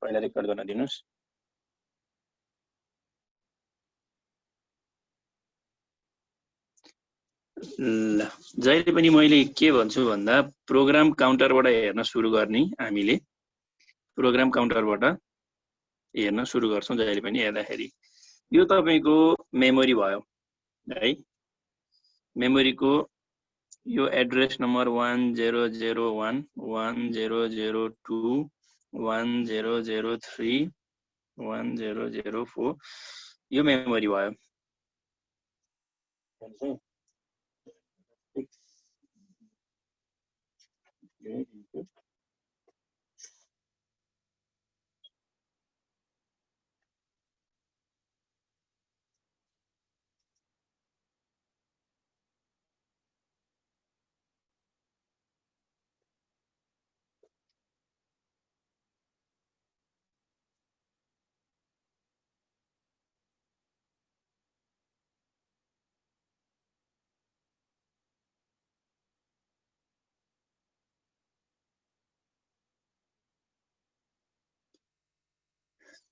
पहिला रेकर्ड गर्न दिनुस्। ल जहिले पनि मैले के भन्छु भन्दा प्रोग्राम काउन्टरबाट हेर्न सुरु गर्ने हामीले प्रोग्राम काउन्टरबाट हेर्न सुरु गर्छौं जहिले पनि हेर्दाखेरि यो तपाईको मेमोरी भयो है मेमोरीको यो एड्रेस नम्बर 1001 1002 1003 1004 यो मेमोरी भयो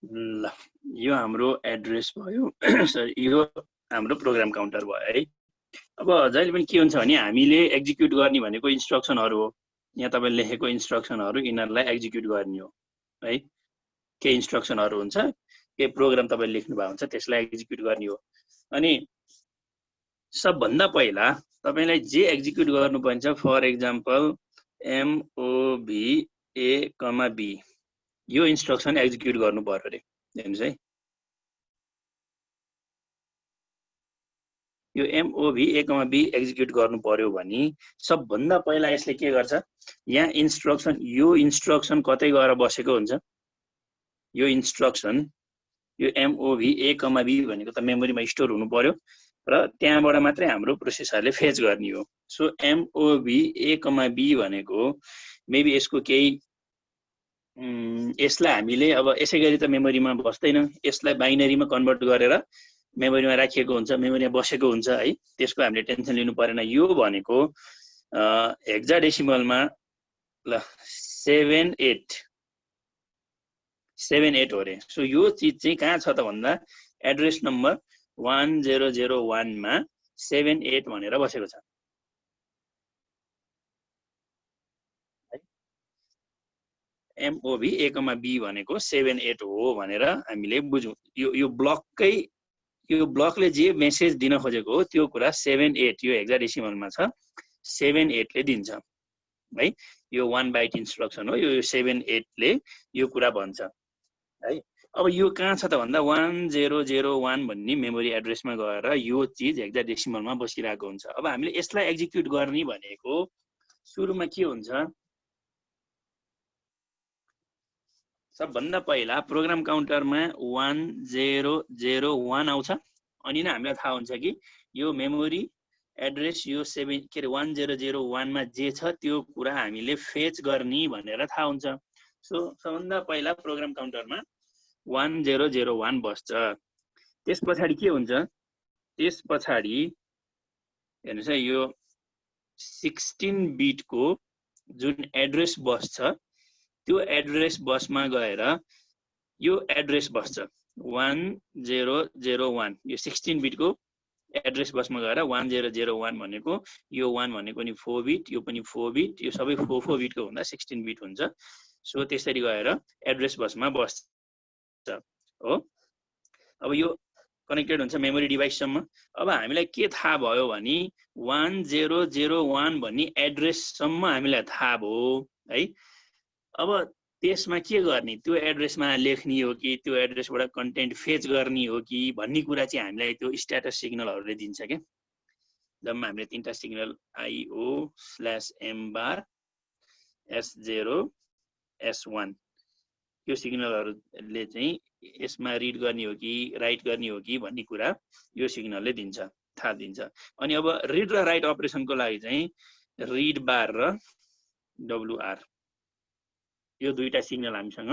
ल यो हाम्रो एड्रेस भयो सरी यो हाम्रो प्रोग्राम काउन्टर भयो है अब जहिले पनि के हुन्छ भने हामीले एक्जिक्युट गर्ने भनेको इन्स्ट्रक्सनहरु हो यहाँ तपाईले लेखेको इन्स्ट्रक्सनहरु यिनहरुलाई एक्जिक्युट गर्ने हो है के इन्स्ट्रक्सनहरु हुन्छ के प्रोग्राम तपाईले लेख्नु भएको हुन्छ त्यसलाई एक्जिक्युट गर्ने हो अनि सबभन्दा पहिला तपाईलाई जे एक्जिक्युट गर्नुपर्छ for example MOV A, B यो इन्स्ट्रक्सन एक्जिक्युट गर्नु पर्यो रे हेर्नुस् है यो MOV A, B एक्जिक्युट गर्नु पर्यो भने सबभन्दा पहिला यसले के गर्छ यहाँ इन्स्ट्रक्सन यो इन्स्ट्रक्सन कतै गएर बसेको हुन्छ यो इन्स्ट्रक्सन यो MOV A, B भनेको त मेमोरीमा स्टोर हुनु पर्यो र त्यहाँबाट मात्रै हाम्रो प्रोसेसरले फेच गर्ने हो सो MOV A, B भनेको मेबी यसको केही यसलाई हामीले अब यसैगरी त मेमोरीमा बस्दैन यसलाई बाइनरीमा कन्भर्ट गरेर मेमोरीमा राखिएको हुन्छ मेमोरीमा बसेको हुन्छ है त्यसको हामीले टेन्सन लिनु परेन यो भनेको हेक्साडेसिमलमा ल 78 हो रे सो यो चीज चाहिँ कहाँ छ त भन्दा एड्रेस नम्बर 1001 मा 78 भनेर बसेको छ MOV A, B भनेको 78 हो भनेर हामीले बुझौं यो ब्लकले जे मेसेज दिन खोजेको हो त्यो कुरा 78 यो हेक्साडेसिमलमा छ 78 ले दिन्छ है यो 1 बाइट इन्स्ट्रक्सन हो यो 78 ले यो कुरा भन्छ है अब यो कहाँ छ त भन्दा 1001 भन्ने मेमोरी एड्रेसमा गएर यो चीज हेक्साडेसिमलमा बसिरहेको हुन्छ अब हामीले यसलाई एक्जिक्युट गर्ने भनेको सुरुमा के हुन्छ सबभन्दा पहिला प्रोग्राम काउन्टरमा 1001 आउँछ अनि नै हामीलाई थाहा हुन्छ कि यो मेमोरी एड्रेस यो 1001 मा जे छ त्यो कुरा हामीले फेच गर्ने भनेर थाहा हुन्छ सो सबभन्दा पहिला प्रोग्राम काउन्टरमा 1001 बस्छ त्यसपछि के हुन्छ त्यसपछि हेर्नुस् है यो 16 बिटको जुन एड्रेस बस छ त्यो एड्रेस बसमा गएर यो एड्रेस बस्छ 1001 यो 16 बिटको एड्रेस बसमा गएर 1001 भनेको यो 1 भनेको नि 4 बिट यो पनि 4 बिट यो सबै 4 बिटको हुँदा 16 बिट हुन्छ सो त्यसरी गएर एड्रेस बसमा बस्छ हो अब यो कनेक्टेड हुन्छ मेमोरी डिभाइस सम्म अब हामीलाई के थाहा भयो भने 1001 भन्ने एड्रेस सम्म हामीलाई थाहा भयो है अब त्यसमा के गर्ने त्यो एड्रेसमा लेख्ने हो कि त्यो एड्रेसबाट कन्टेन्ट फेच गर्ने हो कि भन्ने कुरा चाहिँ हामीलाई त्यो स्ट्याटस सिग्नलहरुले दिन्छ के जम्मा हामीले तीनटा सिग्नल IO/M बार S0 S1 यो सिग्नलहरुले चाहिँ यसमा रिड गर्ने हो कि राइट गर्ने हो कि भन्ने कुरा यो सिग्नलले दिन्छ थाहा दिन्छ अनि अब रिड र राइट अपरेसनको लागि चाहिँ रिड बार र WR यो दुईटा सिग्नल हामीसँग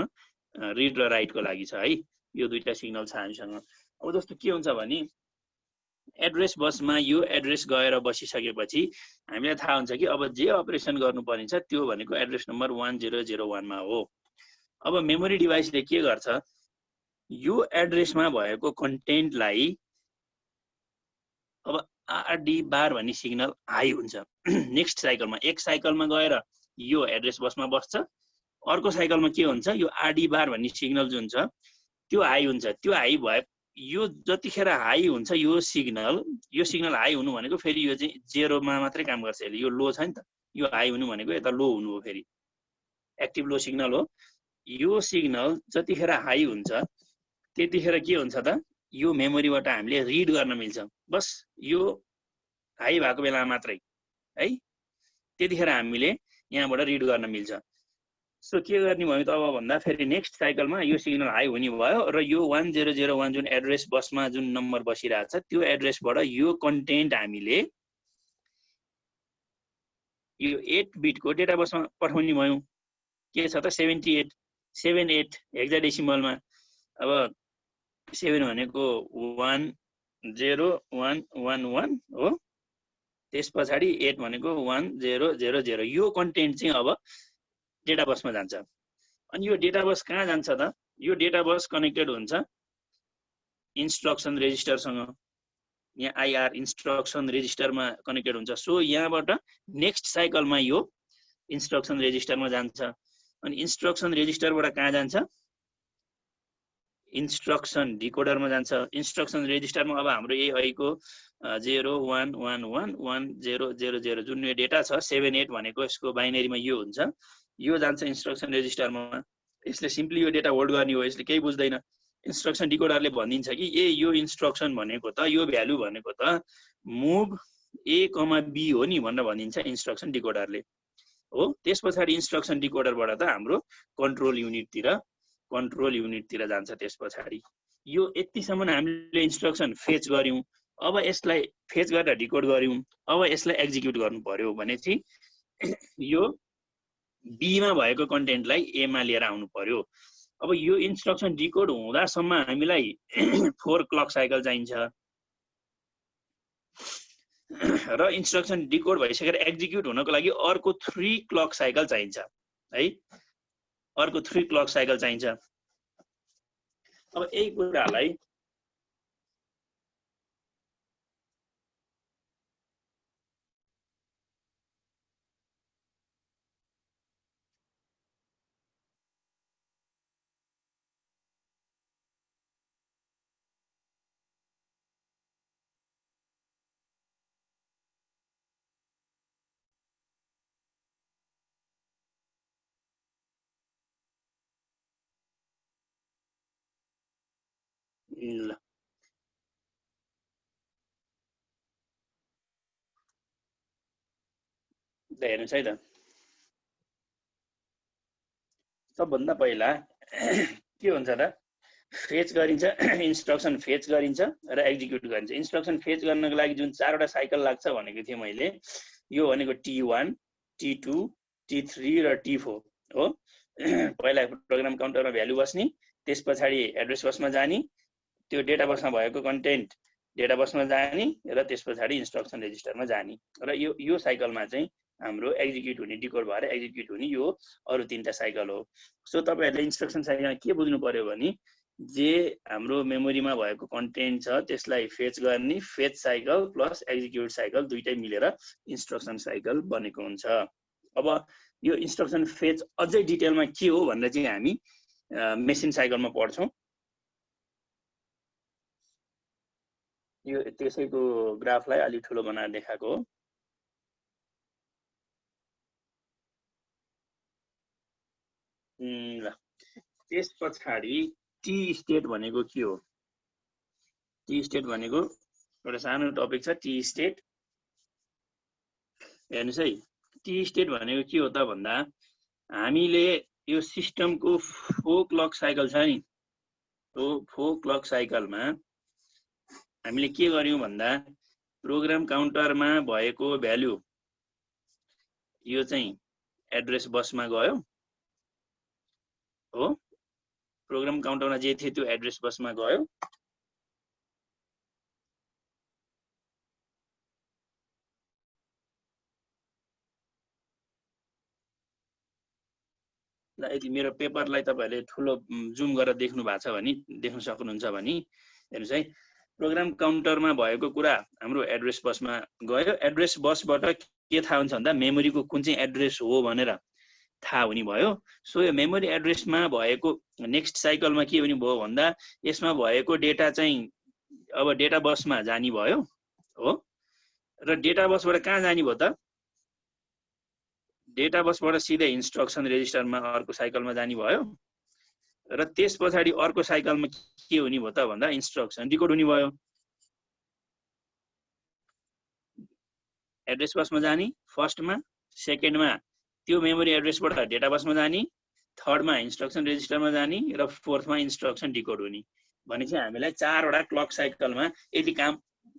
रिड र राइट को लागि छ है यो दुईटा सिग्नल छ हामीसँग अब जस्तो के हुन्छ भने एड्रेस बसमा यो एड्रेस गएर बसिसकेपछि हामीलाई थाहा हुन्छ कि अब जे अपरेसन गर्नुपर्ने छ त्यो भनेको एड्रेस नम्बर 1001 मा हो अब मेमोरी डिभाइसले के गर्छ, यो एड्रेसमा भएको कन्टेन्टलाई अब आरडी बार भन्ने सिग्नल हाई हुन्छ। नेक्स्ट साइकलमा एक साइकलमा गएर यो एड्रेस बसमा बस्छ, अर्को साइकलमा के हुन्छ, यो आरडी बार भन्ने सिग्नल जुन छ त्यो हाई हुन्छ। त्यो हाई भए यो जतिखेर हाई हुन्छ यो सिग्नल हाई हुनु भनेको फेरि यो चाहिँ जेरोमा मात्रै काम गर्छ। यसले यो लो छ नि त, यो हाई हुनु भनेको यता लो हुनु हो, फेरि एक्टिभ लो सिग्नल हो। यो सिग्नल जतिखेर हाई हुन्छ त्यतिखेर के हुन्छ त, यो मेमोरीबाट हामीले रिड गर्न मिल्छ। बस यो हाई भएको बेलामा मात्रै है, त्यतिखेर हामीले यहाँबाट रिड गर्न मिल्छ। सो के गर्ने भयो त अब भन्दा फेरि नेक्स्ट साइकलमा यो सिग्नल हाई हुने भयो र यो 1001 जुन एड्रेस बसमा जुन नम्बर बसिरहेछ त्यो एड्रेसबाट यो कन्टेन्ट हामीले यो 8 बिटको डेटा बसमा पठाउने भयो। के छ त 78 हेक्साडेसिमलमा। अब 7 भनेको 10111 हो, त्यस पछाडि 8 भनेको 1000। यो कन्टेन्ट चाहिँ अब डेटा बसमा जान्छ। अनि यो डेटा बस कहाँ जान्छ त, यो डेटा बस कनेक्टेड हुन्छ इन्स्ट्रक्सन रेजिस्टरसँग। यहाँ आइआर इन्स्ट्रक्सन रेजिस्टरमा कनेक्टेड हुन्छ। सो यहाँबाट नेक्स्ट साइकलमा यो इन्स्ट्रक्सन रेजिस्टरमा जान्छ। अनि इन्स्ट्रक्सन रेजिस्टरबाट कहाँ जान्छ, इन्स्ट्रक्सन डिकोडरमा जान्छ। इन्स्ट्रक्सन रेजिस्टरमा अब हाम्रो अहिलेको 01111000 जुन यो डेटा छ 78 भनेको यसको बाइनरीमा यो हुन्छ, यो जान्छ इन्स्ट्रक्सन रेजिस्टरमा। यसले सिम्पली यो डेटा होल्ड गर्ने हो, यसले केही बुझ्दैन। इन्स्ट्रक्सन डिकोडरले भनिदिन्छ कि यो इन्स्ट्रक्सन भनेको त यो भ्यालु भनेको त मुभ A, B हो नि भनेर भनिदिन्छ इन्स्ट्रक्सन डिकोडरले हो। त्यस पछाडि इन्स्ट्रक्सन डिकोडरबाट त हाम्रो कन्ट्रोल युनिटतिर जान्छ। त्यस पछाडि यो यतिसम्म हामीले इन्स्ट्रक्सन फेच गर्यौं। अब यसलाई फेच गरेर डिकोड गर्यौं, अब यसलाई एक्जिक्युट गर्नु पर्यो भने चाहिँ यो बीमा भएको कन्टेन्टलाई एमा लिएर आउनु पर्यो। अब यो इन्स्ट्रक्सन डिकोड हुँदासम्म हामीलाई 4 क्लक साइकल चाहिन्छ र इन्स्ट्रक्सन डिकोड भइसकेर एक्जिक्युट हुनको लागि अर्को 3 क्लक साइकल चाहिन्छ है, अर्को 3 क्लक साइकल चाहिन्छ। अब यही कुरालाई ल हेर्नुहोस् है त, सबभन्दा पहिला के हुन्छ त, फेच गरिन्छ, इन्स्ट्रक्सन फेच गरिन्छ र एक्जिक्युट गरिन्छ। इन्स्ट्रक्सन फेच गर्नको लागि जुन 4वटा साइकल लाग्छ भनेको थिएँ मैले, यो भनेको T1, T2, T3 र T4 हो। पहिला प्रोग्राम काउन्टरमा भ्यालु बस्ने, त्यस पछाडि एड्रेस बसमा जाने, त्यो डेटा बसमा भएको कन्टेन्ट डेटा बसमा जाने र त्यस पछाडि इन्स्ट्रक्सन रेजिस्टरमा जाने। र यो साइकलमा चाहिँ हाम्रो एक्जिक्युट हुने, डिकोड भएर एक्जिक्युट हुने यो अरु 3टा साइकल हो। सो तपाईहरुले इन्स्ट्रक्सन साइकलमा के बुझ्नु पर्यो भने जे हाम्रो मेमोरीमा भएको कन्टेन्ट छ त्यसलाई फेच गर्ने fetch cycle plus execute cycle दुईटै मिलेर इन्स्ट्रक्सन साइकल बनेको हुन्छ। अब यो इन्स्ट्रक्सन फेच अझै डिटेलमा के हो भनेर चाहिँ हामी मेसिन साइकलमा पढ्छौं। यो त्यसैको ग्राफलाई अलि ठुलो बनाएर देखाएको हो। ल त्यस पछाडि टी स्टेट भनेको के हो? टी स्टेट भनेको एउटा सानो टपिक छ, टी स्टेट। हेर्नुस् है, टी स्टेट भनेको के हो त भन्दा हामीले यो सिस्टमको 4 क्लक साइकल छ नि, त्यो 4 क्लक साइकलमा हामीले के गर्यौं भन्दा प्रोग्राम काउन्टरमा भएको भ्यालु यो चाहिँ एड्रेस बसमा गयो हो, प्रोग्राम काउन्टरमा जे थियो त्यो एड्रेस बसमा गयो। यदि मेरो पेपरलाई तपाईहरुले ठुलो जुम गरेर देख्नु भएको छ भने देख्न सक्नुहुन्छ भने हेर्नुस् है प्रोग्राम काउन्टरमा भएको कुरा हाम्रो एड्रेस बसमा गयो एड्रेस बसबाट के थाहा हुन्छ भन्दा मेमोरीको कुन चाहिँ एड्रेस हो भनेर थाहा हुने भयो सो यो मेमोरी एड्रेसमा भएको नेक्स्ट साइकलमा के हुने भयो भन्दा यसमा भएको डेटा चाहिँ अब डेटा बसमा जाने भयो हो र डेटा बसबाट कहाँ जाने भयो त डेटा बसबाट सिधै इन्स्ट्रक्सन रेजिस्टरमा अर्को साइकलमा जाने भयो र त्यसपछि अर्को साइकलमा के हुने भयो त भन्दा इन्स्ट्रक्सन डिकोड हुने भयो एड्रेस बसमा जाने फर्स्टमा सेकेन्डमा त्यो मेमोरी एड्रेसबाट डेटा बसमा जाने थर्डमा इन्स्ट्रक्सन रेजिस्टरमा जाने र फोर्थमा इन्स्ट्रक्सन डिकोड हुने भनेपछि हामीलाई 4 वटा क्लक साइकलमा यति काम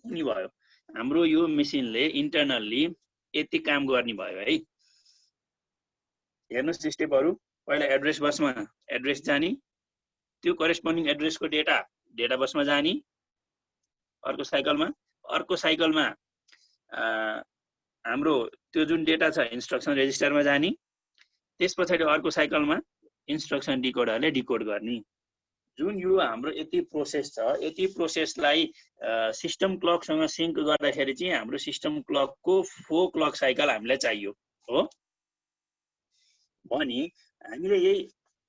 हुने भयो हाम्रो यो मेसिनले इन्टरनल्ली यति काम गर्ने भयो है हेर्नुस् स्टेपहरु पहिला एड्रेस बसमा एड्रेस जाने त्यो करेस्पोन्डिङ एड्रेसको डेटा बसमा जाने अर्को साइकलमा हाम्रो त्यो जुन डेटा छ इन्स्ट्रक्सन रेजिस्टरमा जाने त्यसपछि अर्को साइकलमा इन्स्ट्रक्सन डिकोडरले डिकोड गर्ने जुन यो हाम्रो यति प्रोसेस छ यति प्रोसेसलाई सिस्टम क्लकसँग सिंक गर्दाखेरि चाहिँ हाम्रो सिस्टम क्लकको 4 क्लक साइकल हामीलाई चाहियो हो भने हामीले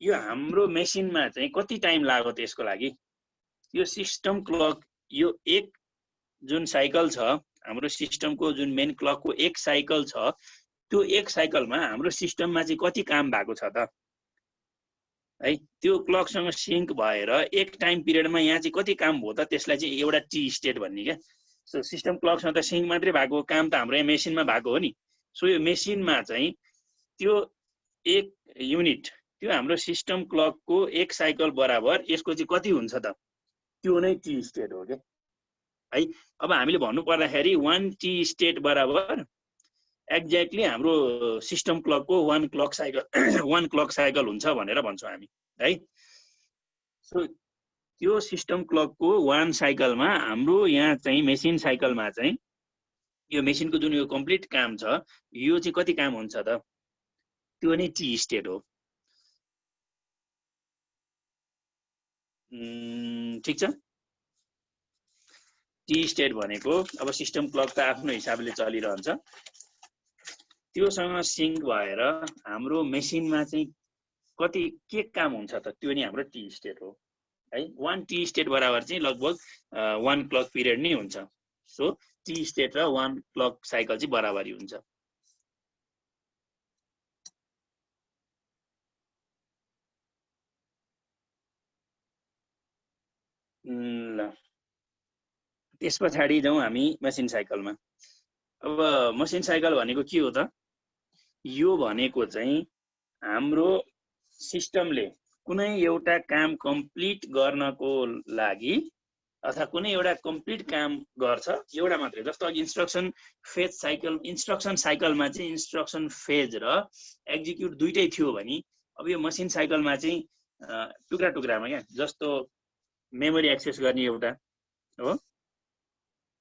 यो हाम्रो मेसिनमा चाहिँ कति टाइम लाग्यो त्यसको लागि यो सिस्टम क्लक यो एक जुन साइकल छ हाम्रो सिस्टमको जुन मेन क्लकको एक साइकल छ त्यो एक साइकलमा हाम्रो सिस्टममा चाहिँ कति काम भएको छ त है त्यो क्लकसँग सिंक भएर एक टाइम पिरियडमा यहाँ चाहिँ कति काम भयो त त्यसलाई चाहिँ एउटा टी स्टेट भन्ने के सो सिस्टम क्लकसँग त सिंक मात्रै भएको काम त हाम्रो यहाँ मेसिनमा भएको हो नि सो यो मेसिनमा चाहिँ त्यो एक युनिट त्यो हाम्रो सिस्टम क्लकको एक साइकल बराबर यसको चाहिँ कति हुन्छ त त्यो नै टी स्टेट हो के है अब हामीले भन्नु पर्दाखेरि 1 टी स्टेट बराबर एक्ज्याक्टली हाम्रो सिस्टम क्लकको 1 क्लक साइकल हुन्छ भनेर भन्छौं हामी है सो त्यो सिस्टम क्लकको 1 साइकलमा हाम्रो यहाँ चाहिँ मेसिन साइकलमा चाहिँ यो मेसिनको जुन यो कम्प्लिट काम छ यो चाहिँ कति काम हुन्छ त त्यो नै टी स्टेट हो ठीक छ टी स्टेट भनेको अब सिस्टम क्लक त आफ्नो हिसाबले चलिरहन्छ त्योसँग सिंक भएर हाम्रो मेसिनमा चाहिँ कति के काम हुन्छ त त्यो नि हाम्रो टी स्टेट हो है 1 टी स्टेट बराबर चाहिँ लगभग 1 क्लक पिरियड नै हुन्छ सो टी स्टेट र 1 क्लक साइकल चाहिँ बराबरी हुन्छ ल त्यसपछि जाउँ हामी मसिन साइकलमा अब मसिन साइकल भनेको के हो त यो भनेको चाहिँ हाम्रो सिस्टमले कुनै एउटा काम कम्प्लिट गर्नको लागि अथवा कुनै एउटा कम्प्लिट काम गर्छ एउटा मात्रै जस्तो अघि इन्स्ट्रक्सन साइकलमा चाहिँ इन्स्ट्रक्सन फेज र एक्जिक्युट दुईटै थियो भने अब यो मसिन साइकलमा चाहिँ टुक्रा टुक्रामा क्या जस्तो मेमोरी एक्सेस गर्ने एउटा हो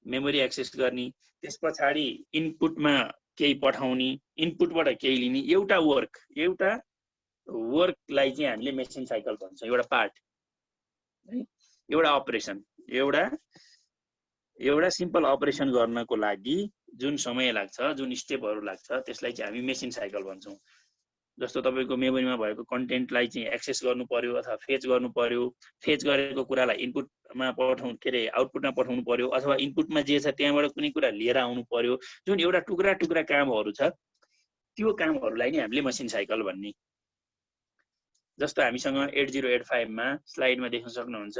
मेमोरी एक्सेस गर्ने त्यसपछि इनपुटमा केही पठाउने इनपुटबाट केही लिने एउटा वर्कलाई चाहिँ हामीले मेसिन साइकल भन्छौं एउटा पार्ट है एउटा अपरेसन एउटा सिम्पल अपरेसन गर्नको लागि जुन समय लाग्छ जुन स्टेपहरु लाग्छ त्यसलाई चाहिँ हामी मेसिन साइकल भन्छौं जस्तो तपाईको मेमोरीमा भएको कन्टेन्टलाई चाहिँ एक्सेस गर्नु पर्यो अथवा फेच गर्नु पर्यो फेच गरेको कुरालाई इनपुटमा पठाउनु के रे आउटपुटमा पठाउनु पर्यो अथवा इनपुटमा जे छ त्यहाँबाट कुनै कुरा लिएर आउनु पर्यो जुन एउटा टुक्रा टुक्रा कामहरु छ त्यो कामहरुलाई नि हामीले मसिन साइकल भन्ने जस्तो हामीसँग 8085 मा स्लाइडमा देख्न सक्नुहुन्छ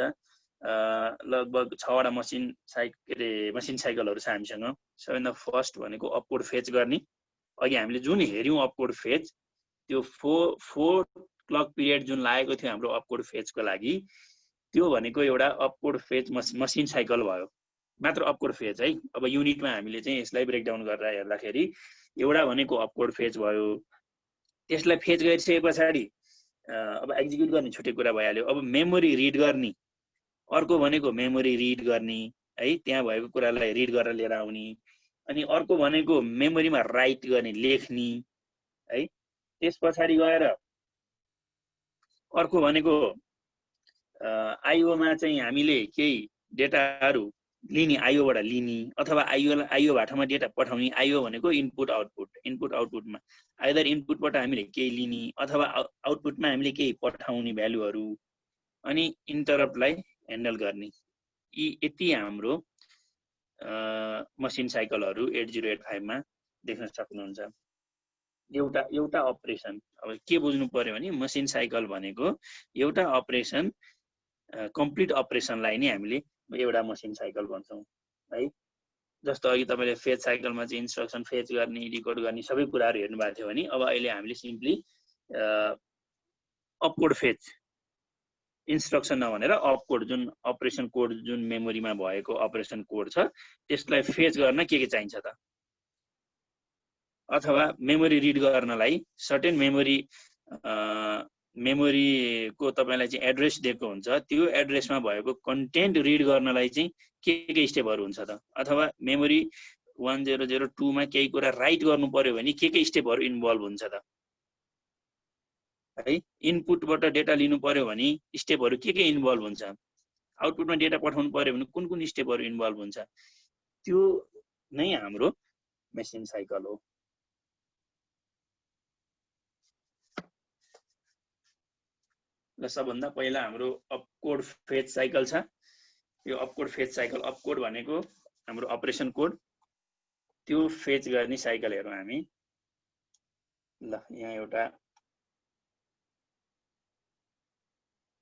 लगभग 6 वटा मसिन साइकलहरु छ हामीसँग सबैभन्दा फर्स्ट भनेको अपकोड फेच गर्ने अघि हामीले जुन हेर्यौं अपकोड फेच त्यो 4 क्लक पिरियड जुन लागेको थियो हाम्रो अपकोड फेचको लागि त्यो भनेको एउटा अपकोड फेच मसिन साइकल भयो मात्र अपकोड फेच है अब युनिटमा हामीले चाहिँ यसलाई ब्रेकडाउन गरेर हेर्दाखेरि एउटा भनेको अपकोड फेच भयो त्यसलाई फेच गरिसकेपछि अब एक्जिक्युट गर्ने छुट्टै कुरा भइहाल्यो अब मेमोरी रिड गर्ने अर्को भनेको मेमोरी रिड गर्ने है त्यहाँ भएको कुरालाई रिड गरेर लिएर आउने अनि अर्को भनेको मेमोरीमा राइट गर्ने लेख्ने है त्यसपछि गएर अर्को भनेको आइओमा चाहिँ हामीले केही डेटाहरू लिने आइओबाट लिने अथवा आइओबाटमा डेटा पठाउने आइओ भनेको इनपुट आउटपुटमा आइदर इनपुटबाट हामीले केही लिने अथवा आउटपुटमा हामीले केही पठाउने भ्यालुहरू अनि इन्टरप्टलाई ह्यान्डल गर्ने यी यति हाम्रो मसिन साइकलहरू 8085 मा देख्न सक्नुहुन्छ। एउटा अपरेसन अब के बुझ्नु पर्यो भने मसिन साइकल भनेको एउटा अपरेसन कम्प्लिट अपरेसनलाई नै हामीले एउटा मसिन साइकल भन्छौँ है। जस्तो अघि तपाईले फेज साइकलमा चाहिँ इन्स्ट्रक्सन फेच गर्ने डिकोड गर्ने सबै कुराहरू हेर्नु भएको थियो भने अब अहिले हामीले सिम्पली अपकोड फेच इन्स्ट्रक्सन नभनेर अपकोड जुन अपरेसन कोड जुन मेमोरीमा भएको अपरेसन कोड छ त्यसलाई फेच गर्न के चाहिन्छ त अथवा मेमोरी रिड गर्नलाई सर्टेन मेमोरीको तपाईलाई चाहिँ एड्रेस दिएको हुन्छ त्यो एड्रेसमा भएको कन्टेन्ट रिड गर्नलाई चाहिँ के स्टेपहरू हुन्छ त अथवा मेमोरी 1002 मा केही कुरा राइट गर्नु पर्यो भने के स्टेपहरू इन्भल्भ हुन्छ त है। इनपुटबाट डेटा लिनु पर्यो भने स्टेपहरू के इन्भल्भ हुन्छ आउटपुटमा डेटा पठाउनु पर्यो भने कुन स्टेपहरू इन्भल्भ हुन्छ त्यो नै हाम्रो मेसिन साइकल हो। ल सबभन्दा पहिला हाम्रो अपकोड फेच साइकल छ। यो अपकोड फेच साइकल अपकोड भनेको हाम्रो अपरेसन कोड त्यो फेच गर्ने साइकल हेरौँ हामी। ल यहाँ एउटा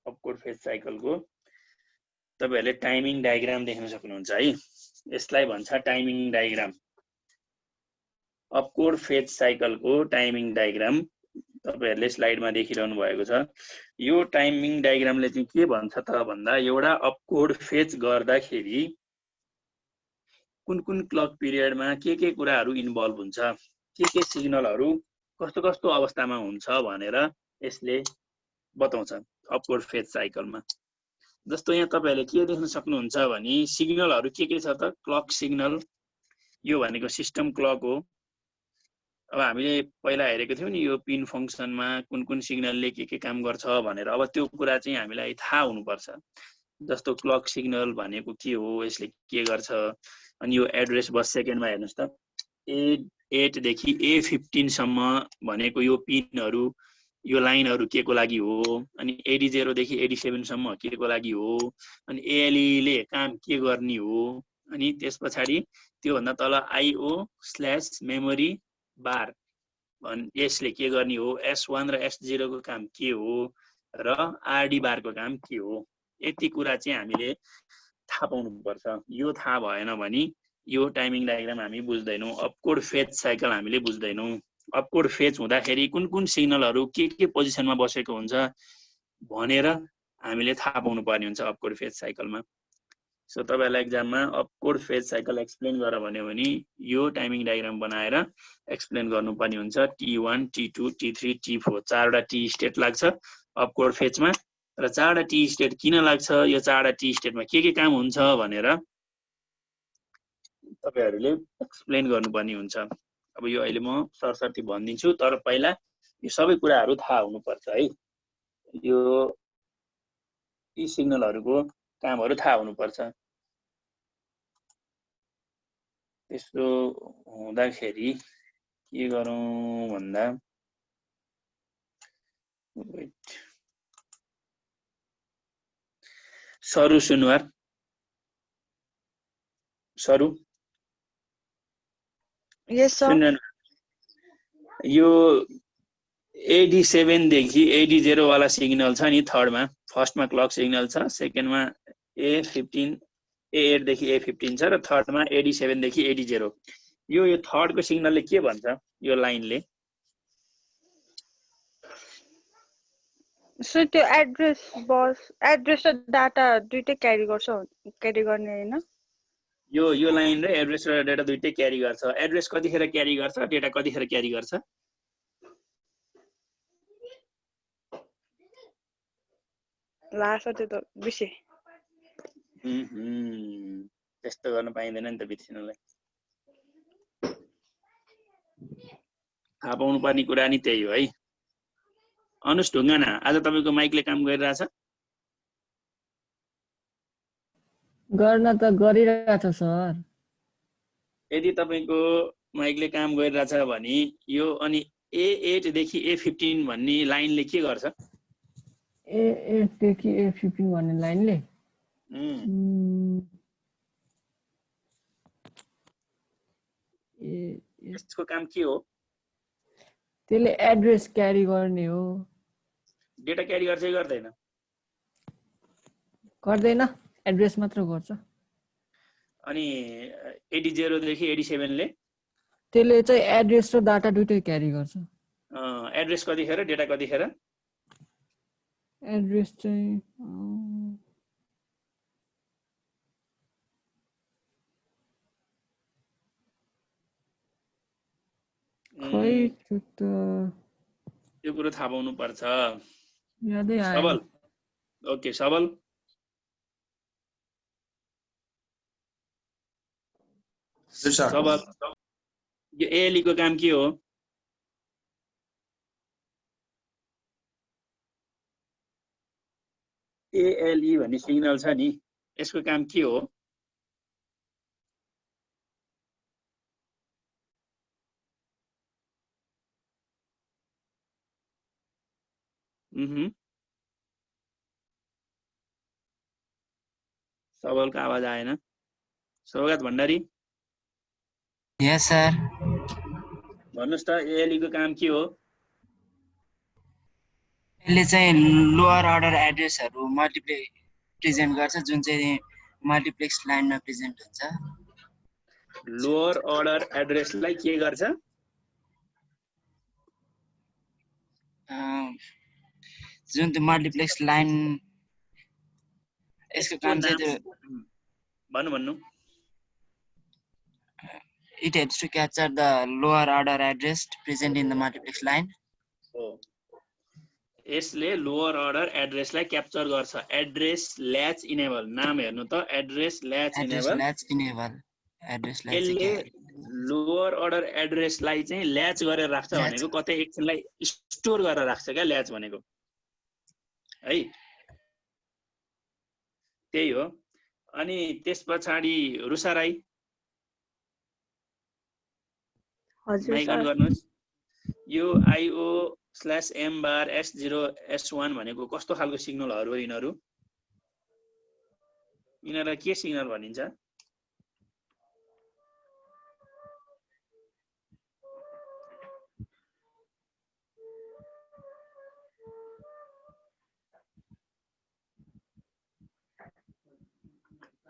अपकोड फेच साइकलको तपाईहरुले टाइमिङ डायग्राम देख्न सक्नुहुन्छ है। यसलाई भन्छ टाइमिङ डायग्राम। अपकोड फेच साइकलको टाइमिङ डायग्राम तपाईहरुले स्लाइडमा देखिरहनु भएको छ। यो टाइमिङ डायग्रामले चाहिँ के भन्छ त भन्दा एउटा अपकोड फेच गर्दाखेरि कुन क्लक पिरियडमा के कुराहरू इन्भल्भ हुन्छ के सिग्नलहरू कस्तो अवस्थामा हुन्छ भनेर यसले बताउँछ अपकोड फेच साइकलमा। जस्तो यहाँ तपाईहरुले के देख्न सक्नुहुन्छ भने सिग्नलहरू के छ त क्लक सिग्नल यो भनेको सिस्टम क्लक हो। अब हामीले पहिला हेरेको थियौं नि यो पिन फंक्सनमा कुन सिग्नलले के काम गर्छ भनेर। अब त्यो कुरा चाहिँ हामीलाई थाहा हुनुपर्छ। जस्तो क्लक सिग्नल भनेको के हो यसले के गर्छ अनि यो एड्रेस बस सेकेन्डमा हेर्नुस् त A8 देखि A15 सम्म भनेको यो पिनहरु यो लाइनहरु के को लागि हो अनि AD0 देखि AD7 सम्म के को लागि हो अनि ALE ले काम के गर्ने हो अनि त्यसपछि त्यो भन्दा तल IO/मेमोरी बार यसले के गर्ने हो S1 र S0 को काम के हो र RD बार को काम के हो यति कुरा चाहिँ हामीले थाहा पाउनु पर्छ। यो थाहा भएन भने यो टाइमिङ डायग्राम हामी बुझ्दैनौं। अपकोड फेच साइकल हामीले बुझ्दैनौं। अपकोड फेच हुँदाखेरि कुन सिग्नलहरु के पोजिसनमा बसेको हुन्छ भनेर हामीले थाहा पाउनु पर्ने हुन्छ अपकोड फेच साइकलमा। सो तपाईहरुलाई एक्जाममा अपकोड फेच साइकल एक्सप्लेन गर भन्यो भने यो टाइमिङ डायग्राम बनाएर एक्सप्लेन गर्नुपर्ने हुन्छ। T1 T2 T3 T4 चारवटा टी स्टेट लाग्छ अपकोड फेचमा र चारवटा टी स्टेट किन लाग्छ यो चारवटा टी स्टेटमा के काम हुन्छ भनेर तपाईहरुले एक्सप्लेन गर्नुपर्ने हुन्छ। अब यो अहिले म सरसर्ती भन्दिन्छु तर पहिला यो सबै कुराहरु थाहा हुनुपर्छ है। यो यी सिग्नलहरुको कामहरु थाहा हुनुपर्छ। त्यसो हुँदाखेरि के गरौँ भन्दा सरु सुनवार सरु यस सर। यो AD7 देखि AD0 वाला सिग्नल छ नि थर्डमा फर्स्टमा क्लक सिग्नल छ सेकेन्डमा A8 देखि A15 छ र थर्डमा AD7 देखि AD0 यो थर्डको सिग्नलले के भन्छ यो लाइनले सो त्यो एड्रेस बस एड्रेस र डाटा दुईटै क्यारी गर्ने हैन। यो लाइन र एड्रेस र डाटा दुईटै क्यारी गर्छ। एड्रेस कतिखेर क्यारी गर्छ डाटा कतिखेर क्यारी गर्छ लास्ट त्यो त बिर्से। त्यस्तो गर्न पाइँदैन नि त बिर्सिनलाई। थाहा पाउनु पर्ने कुरा नि त्यही हो है। अनुष ढुङ्गाना आज तपाईको माइकले काम गरिरहेछ? गर्न त गरिरहेछ सर। यदि तपाईको माइकले काम गरिरहेछ भने यो अनि A8 देखि A15 भन्ने लाइनले के गर्छ? A8 देखि A15 भन्ने लाइनले यसको काम के हो? त्यसले एड्रेस क्यारी गर्ने हो। डेटा क्यारी गर्छ कि गर्दैन? गर्दैन, एड्रेस मात्र गर्छ। अनि 80 देखि 87 ले त्यसले चाहिँ एड्रेस र डाटा दुटै क्यारी गर्छ। एड्रेस कतिखेर डेटा कतिखेर? एड्रेस चाहिँ खै यो कुरो थाहा पाउनु पर्छ। यादै आएन। सबल ओके सबल सबल यो ALE को काम के हो? ALE भन्ने सिग्नल छ नि यसको काम के हो? सबलको आवाज आएन। सौगात भण्डारी यस सर। भन्नुस् त ALE को काम के हो? यसले चाहिँ लोअर अर्डर एड्रेसहरु प्रेजेन्ट गर्छ जुन चाहिँ मल्टिप्लेक्स लाइनमा प्रेजेन्ट हुन्छ। लोअर अर्डर एड्रेसलाई के गर्छ? जुन त्यो मल्टिप्लेक्स लाइन यसको काम चाहिँ त्यो भन्नु it helps to capture the lower order address present in the multiplex line. हो यसले लोअर अर्डर एड्रेसलाई क्याप्चर गर्छ। एड्रेस ल्याच इनेबल नाम हेर्नु त एड्रेस ल्याच इनेबल यसले लोअर अर्डर एड्रेसलाई चाहिँ ल्याच गरेर राख्छ भनेको कतै एकछिनलाई स्टोर गरेर राख्छ क्या ल्याच भनेको है त्यही हो। अनि त्यसपछि रुसा राई हजुर माइक अन सर गर्नुस्। यो IO/M बार S0 S1 भनेको कस्तो खालको सिग्नलहरु हो यिनीहरु? यिनीहरुलाई के सिग्नल भनिन्छ?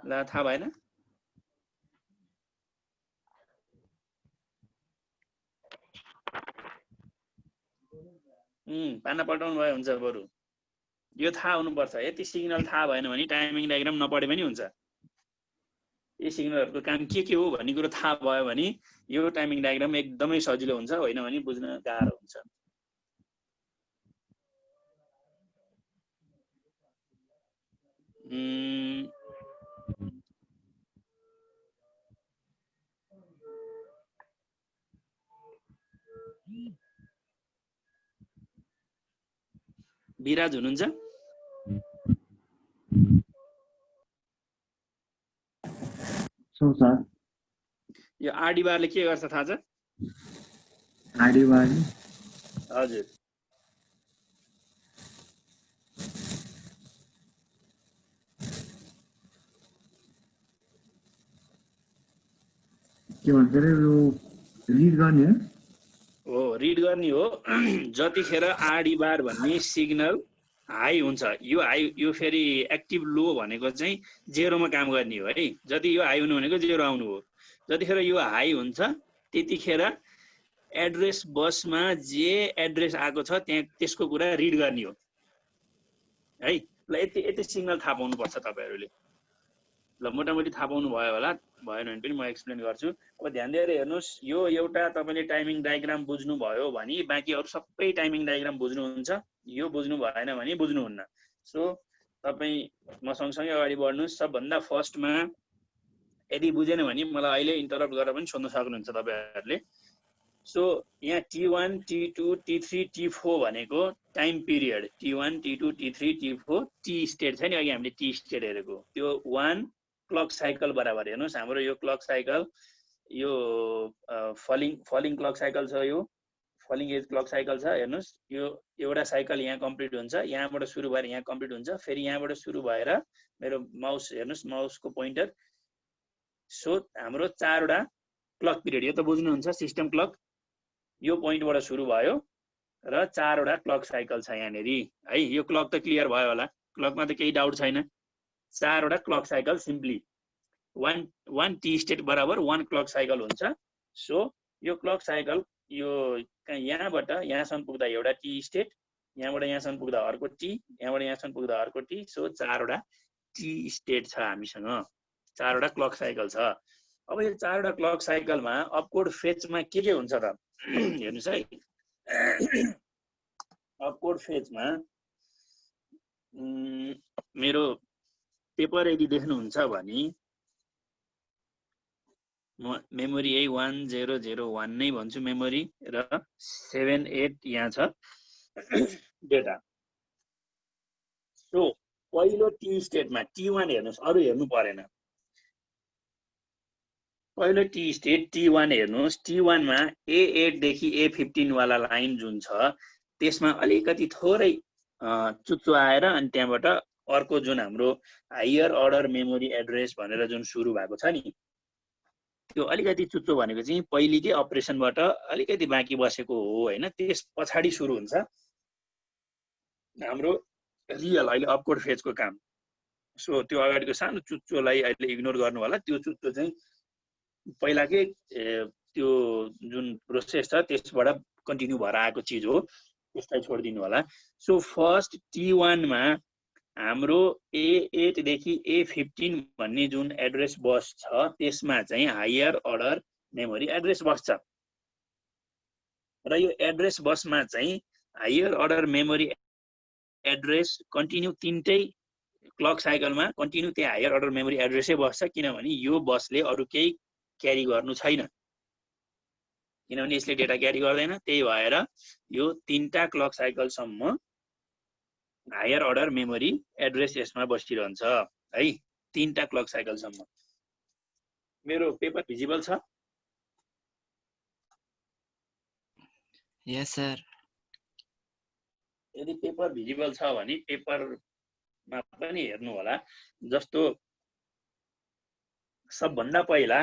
ला थाहा भएन? पाना पल्टाउनु भयो हुन्छ बरु यो थाहा हुनुपर्छ। यति सिग्नल थाहा भएन भने टाइमिङ डायग्राम नपढे पनि हुन्छ। यी सिग्नलहरुको काम के हो भन्ने कुरो थाहा भयो भने यो टाइमिङ डायग्राम एकदमै सजिलो हुन्छ, होइन भने बुझ्न गाह्रो हुन्छ। विराज हुनुहुन्छ? सर यो आरडी बारले के गर्छ थाहा छ? आरडी बार हजुर के भन्छ रे यो रिड गर्ने हो रिड गर्ने हो। जतिखेर आरडी बार भन्ने सिग्नल हाई हुन्छ यो फेरि एक्टिभ लो भनेको चाहिँ जेरोमा काम गर्ने हो है। जति यो हाई हुनु भनेको जेरो आउनु हो। जतिखेर यो हाई हुन्छ त्यतिखेर एड्रेस बसमा जे एड्रेस आएको छ त्यहाँ त्यसको कुरा रिड गर्ने हो है। ल यति सिग्नल थाहा पाउनु पर्छ तपाईहरुले। ल मोटामोटी थाहा पाउनु भयो होला, भएन भने पनि म एक्सप्लेन गर्छु। अब ध्यान दिएर हेर्नुस्, यो एउटा तपाईले टाइमिङ डायग्राम बुझ्नु भयो भने बाँकी अरु सबै टाइमिङ डायग्राम बुझ्नुहुन्छ। यो बुझ्नु भएन भने बुझ्नुहुन्न। सो तपाई म सँगसँगै अगाडि बढ्नुस्। सबभन्दा फर्स्टमा यदि बुझेन भने मलाई अहिले इन्टरप्ट गरेर पनि सोध्न सक्नुहुन्छ तपाईहरुले। सो यहाँ T1 T2 T3 T4 भनेको time period T1 T2 T3 T4 T state छ नि अघि हामीले टी स्टेट हेरेको त्यो 1 क्लक साइकल बराबर हेर्नुस् हाम्रो यो क्लक साइकल यो फलिङ क्लक साइकल छ यो फलिङ एज क्लक साइकल छ हेर्नुस् यो एउटा साइकल यहाँ कम्प्लिट हुन्छ यहाँबाट सुरु भएर यहाँ कम्प्लिट हुन्छ फेरि यहाँबाट सुरु भएर मेरो माउस हेर्नुस् माउसको पोइन्टर सो हाम्रो 4 वटा क्लक पिरियड यो त बुझ्नुहुन्छ सिस्टम क्लक यो पोइन्टबाट सुरु भयो र 4 वटा क्लक साइकल छ यहाँनेरि है यो क्लक त क्लियर भयो होला क्लकमा त केही डाउट छैन 4 वटा clock cycle simply 1 T state बराबर 1 क्लक साइकल हुन्छ सो यो क्लक साइकल यो यहाँबाट यहाँसम्म पुग्दा एउटा टी स्टेट यहाँबाट यहाँसम्म पुग्दा अर्को टी यहाँबाट यहाँसम्म पुग्दा अर्को टी सो 4 वटा टी स्टेट छ हामीसँग 4 वटा क्लक साइकल छ अब यो 4 वटा क्लक साइकलमा अपकोड फेजमा के हुन्छ त हेर्नुस् है अपकोड फेजमा मेरो पेपर यदि देख्नुहुन्छ भने म मेमोरी यही 1001 नै भन्छु मेमोरी र 78 यहाँ छ डेटा सो पहिलो टी स्टेटमा T1 हेर्नुस् अरु हेर्नु परेन पहिलो टी स्टेट T1 हेर्नुस् T1 मा A8 देखि A15 वाला लाइन जुन छ त्यसमा अलिकति थोरै चुच्चो आएर अनि त्यहाँबाट अर्को जुन हाम्रो हायर अर्डर मेमोरी एड्रेस भनेर जुन सुरु भएको छ नि त्यो अलिकति चुच्चो भनेको चाहिँ पहिलेकै अपरेसनबाट अलिकति बाँकी बसेको हो हैन त्यस पछाडी सुरु हुन्छ हाम्रो रियल अहिले अपकोड फेजको काम सो त्यो अगाडिको सानो चुच्चोलाई अहिले इग्नोर गर्नु होला त्यो चुच्चो चाहिँ पहिलाकै त्यो जुन प्रोसेस छ त्यसबाट कन्टिन्यू भएर आएको चीज हो त्यसलाई छोडिदिनु होला सो फर्स्ट T1 मा हाम्रो A8 देखि A15 भन्ने जुन एड्रेस बस छ त्यसमा चाहिँ higher order memory address bus छ र यो एड्रेस बसमा चाहिँ higher order memory address continue तीनटै क्लक साइकलमा कन्टिन्यू त्यही हायर अर्डर मेमोरी एड्रेसै बस्छ किनभने यो बसले अरु केही क्यारी गर्नु छैन किनभने यसले डेटा क्यारी गर्दैन त्यही भएर यो तीनटा क्लक साइकल सम्म हायर अर्डर मेमोरी एड्रेस यसमा बसिरहन्छ है तीनटा क्लक साइकल सम्म मेरो पेपर भिजिबल छ यस सर यदि पेपर भिजिबल छ भने पेपरमा पनि हेर्नु होला जस्तो सबभन्दा पहिला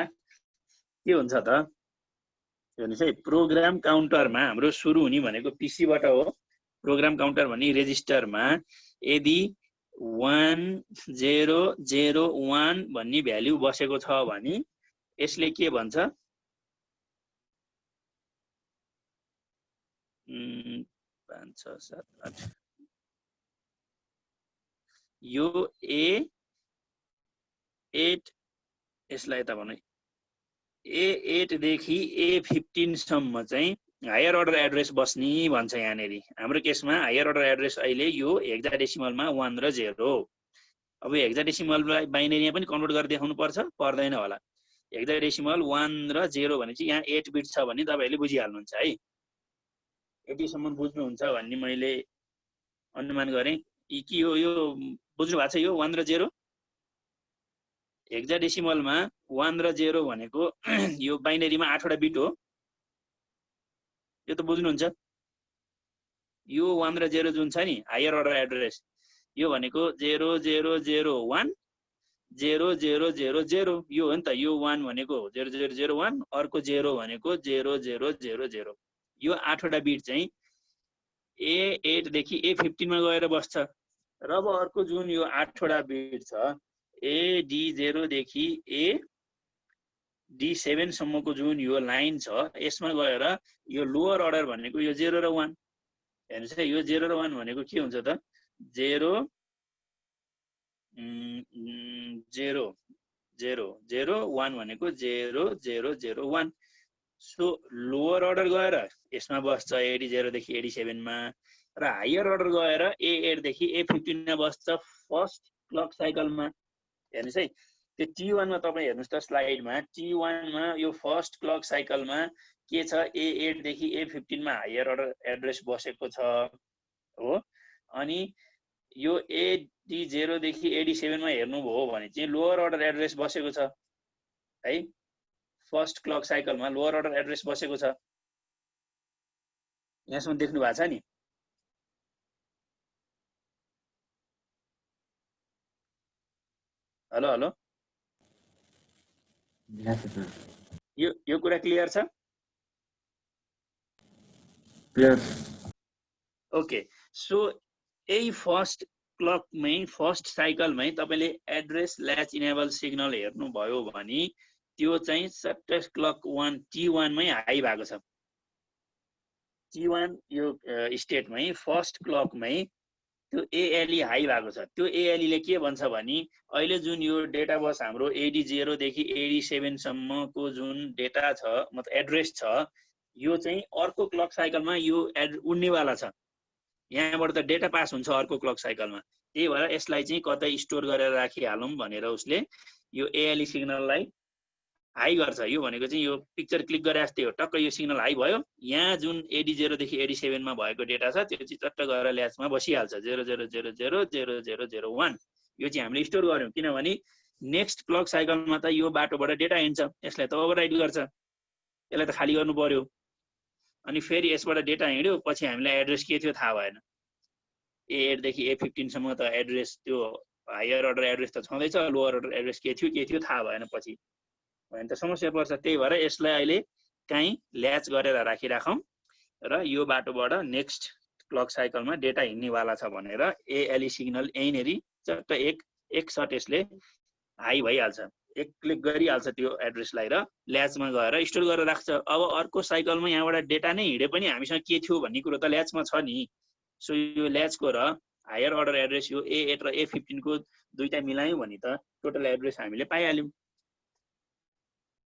के हुन्छ त हेर्नुस् है प्रोग्राम काउन्टरमा हाम्रो सुरु हुने भनेको पीसी बाट हो प्रोग्राम काउन्टर भन्ने रेजिस्टरमा यदि 1001 भन्ने भ्यालु बसेको छ भने यसले के भन्छ 5 6 7 8 यो A8 यसलाई यता भन्नु A8 देखि A15 सम्म चाहिँ हायर अर्डर एड्रेस बस्ने भन्छ यहाँनेरि हाम्रो केसमा हायर अर्डर एड्रेस अहिले यो हेक्साडेसिमलमा 1 र 0 अब हेक्साडेसिमललाई बाइनरीमा पनि कन्भर्ट गरेर देखाउनु पर्छ पर्दैन होला हेक्साडेसिमल 1 र 0 भनेपछि यहाँ 8 बिट छ भने तपाईहरुले बुझिहाल्नुहुन्छ है यतिसम्म बुझ्नुहुन्छ भन्ने मैले अनुमान गरे कि यो बुझ्नु भएको छ यो 1 र 0 हेक्साडेसिमलमा 1 र 0 भनेको यो बाइनरीमा 8 वटा बिट हो यो त बुझ्नुहुन्छ यो 1 र 0 जुन छ नि हायर अर्डर एड्रेस यो भनेको 0001 0000 यो हो नि त यो 1 भनेको 0001 अर्को 0 भनेको 0000 यो 8 वटा बिट चाहिँ A8 देखि A15 मा गएर बस्छ र अब अर्को जुन यो 8 वटा बिट छ AD0 देखि AD7 सम्मको जुन यो लाइन छ यसमा गएर यो लोअर अर्डर भनेको यो 0 र 1 हेर्नुस् है यो 0 र 1 भनेको के हुन्छ त 0 0 0 0 1 भनेको 0 0 0 1 सो लोअर अर्डर गएर यसमा बस्छ AD0 देखि AD7 मा र हायर अर्डर गएर A8 देखि A15 मा बस्छ फर्स्ट क्लक साइकलमा हेर्नुस् है त्यो T1 मा तपाई हेर्नुस् त स्लाइडमा T1 मा यो फर्स्ट क्लक साइकलमा के छ A8 देखि A15 मा हायर अर्डर एड्रेस बसेको छ हो। अनि यो AD0 देखि AD7 मा हेर्नुभयो भने चाहिँ लोअर अर्डर एड्रेस बसेको छ है। फर्स्ट क्लक साइकलमा लोअर अर्डर एड्रेस बसेको छ। यहाँसम्म देख्नु भएको छ नि। हेलो हेलो, यो कुरा क्लियर छ? क्लियर। ओके, सो यही फर्स्ट क्लकमै फर्स्ट साइकलमै तपाईले एड्रेस ल्याच इनेबल सिग्नल हेर्नुभयो भने त्यो चाहिँ सट्ट क्लक 1 T1 मै हाई भएको छ। T1 यो स्टेटमै फर्स्ट क्लकमै त्यो ALE हाई भएको छ। त्यो ALE ले के भन्छ भने अहिले जुन यो डेटा बस हाम्रो AD0 देखि AD7 सम्मको जुन डेटा छ मतलब एड्रेस छ यो चाहिँ अर्को क्लक साइकलमा यो उड्नेवाला छ। यहाँबाट त डेटा पास हुन्छ अर्को क्लक साइकलमा। त्यही भएर यसलाई चाहिँ कतै स्टोर गरेर राखिहालौँ भनेर उसले यो ALE सिग्नललाई हाई गर्छ। यो भनेको चाहिँ यो पिक्चर क्लिक गरे जस्तै हो। टक्क यो सिग्नल हाई भयो, यहाँ जुन AD0 देखि AD7 मा भएको डेटा छ त्यो चाहिँ चट्ट गएर ल्याचमा बसिहाल्छ 00000001। यो चाहिँ हामीले स्टोर गर्यौं किनभने नेक्स्ट क्लक साइकलमा त यो बाटोबाट डेटा हिँड्छ, यसलाई त ओभरराइड गर्छ, यसलाई त खाली गर्नु पर्यो। अनि फेरि यसबाट डेटा हिँड्यो, पछि हामीलाई एड्रेस के थियो थाहा भएन। A8 देखि A15 सम्म त एड्रेस त्यो हायर अर्डर एड्रेस त छँदैछ, लोअर अर्डर एड्रेस के थियो थाहा भएन पछि, भने त समस्या पर्छ। त्यही भएर यसलाई अहिले काहीँ ल्याच गरेर राखिराखौँ र यो बाटोबाट नेक्स्ट क्लक साइकलमा डेटा हिँड्नेवाला छ भनेर ALE सिग्नल यहीँनेरि चट्ट एक सट यसले हाई भइहाल्छ, एक क्लिक गरिहाल्छ त्यो एड्रेसलाई र ल्याचमा गएर स्टोर गरेर राख्छ। अब अर्को साइकलमा यहाँबाट डेटा नै हिँडे पनि हामीसँग के थियो भन्ने कुरो त ल्याचमा छ नि। सो यो ल्याचको र हायर अर्डर एड्रेस यो A8 र A15 को दुईटा मिलायौँ भने त टोटल एड्रेस हामीले पाइहाल्यौँ।